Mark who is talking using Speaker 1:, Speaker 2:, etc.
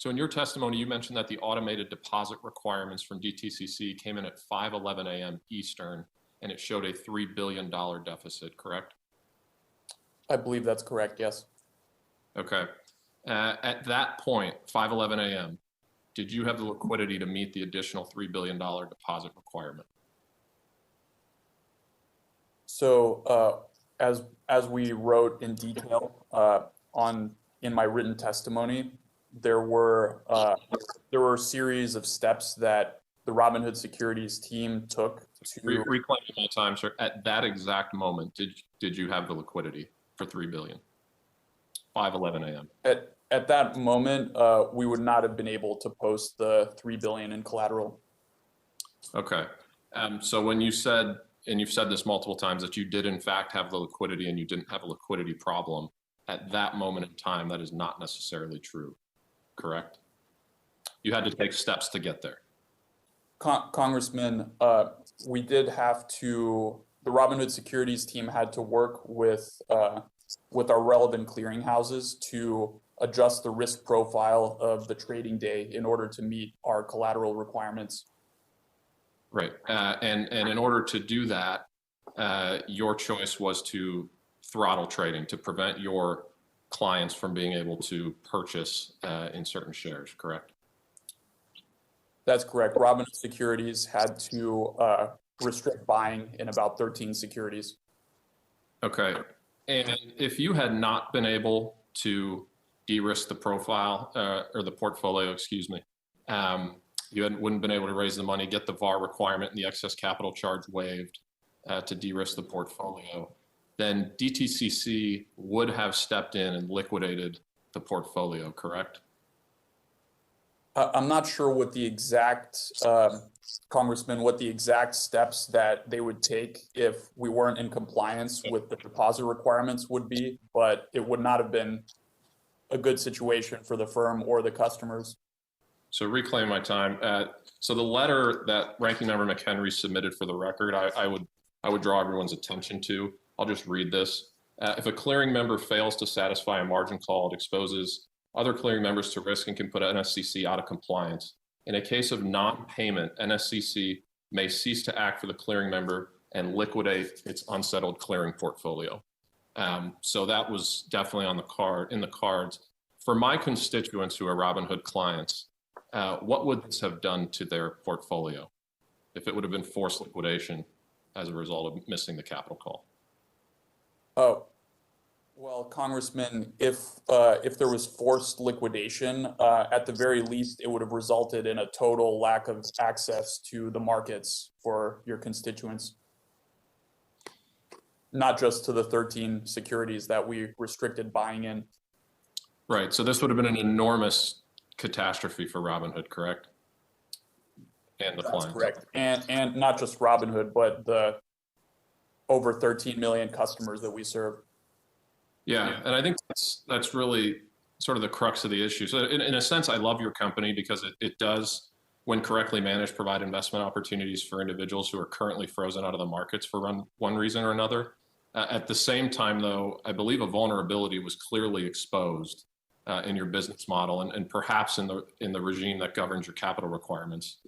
Speaker 1: So in your testimony, you mentioned that the automated deposit requirements from DTCC came in at 5:11 a.m. Eastern, and it showed a $3 billion deficit, correct?
Speaker 2: I believe that's correct, yes.
Speaker 1: Okay. At that point, 5:11 a.m., did you have the liquidity to meet the additional $3 billion deposit requirement?
Speaker 2: So as we wrote in detail in my written testimony, there were a series of steps that the Robinhood Securities team took to
Speaker 1: Reclaiming my time, sir. At that exact moment, did you have the liquidity for $3 billion? 5:11 a.m.
Speaker 2: At that moment, we would not have been able to post the $3 billion in collateral.
Speaker 1: Okay. So when you said, and you've said this multiple times, that you did in fact have the liquidity and you didn't have a liquidity problem, at that moment in time, that is not necessarily true, correct? You had to take steps to get there.
Speaker 2: Congressman, we did have to, the Robinhood Securities team had to work with our relevant clearinghouses to adjust the risk profile of the trading day in order to meet our collateral requirements.
Speaker 1: Right. And in order to do that, your choice was to throttle trading to prevent your clients from being able to purchase in certain shares, correct?
Speaker 2: That's correct. Robinhood Securities had to restrict buying in about 13 securities.
Speaker 1: Okay. And if you had not been able to de-risk the profile or the portfolio, excuse me, you wouldn't been able to raise the money, get the VAR requirement and the excess capital charge waived to de-risk the portfolio, then DTCC would have stepped in and liquidated the portfolio, correct?
Speaker 2: I'm not sure what the exact, Congressman, what the exact steps that they would take if we weren't in compliance with the deposit requirements would be, but it would not have been a good situation for the firm or the customers.
Speaker 1: So reclaim my time. So the letter that Ranking Member McHenry submitted for the record, I would draw everyone's attention to. I'll just read this. If a clearing member fails to satisfy a margin call, it exposes other clearing members to risk and can put NSCC out of compliance. In a case of non-payment, NSCC may cease to act for the clearing member and liquidate its unsettled clearing portfolio. So that was definitely in the cards. For my constituents who are Robinhood clients, what would this have done to their portfolio if it would have been forced liquidation as a result of missing the capital call?
Speaker 2: Oh, well, Congressman, if there was forced liquidation, at the very least, it would have resulted in a total lack of access to the markets for your constituents. Not just to the 13 securities that we restricted buying in.
Speaker 1: Right. So this would have been an enormous catastrophe for Robinhood, correct? And the clients.
Speaker 2: That's correct. And not just Robinhood, but the over 13 million customers that we serve.
Speaker 1: Yeah, and I think that's really sort of the crux of the issue. So in a sense, I love your company because it does, when correctly managed, provide investment opportunities for individuals who are currently frozen out of the markets for one reason or another. At the same time, though, I believe a vulnerability was clearly exposed in your business model and perhaps in the regime that governs your capital requirements.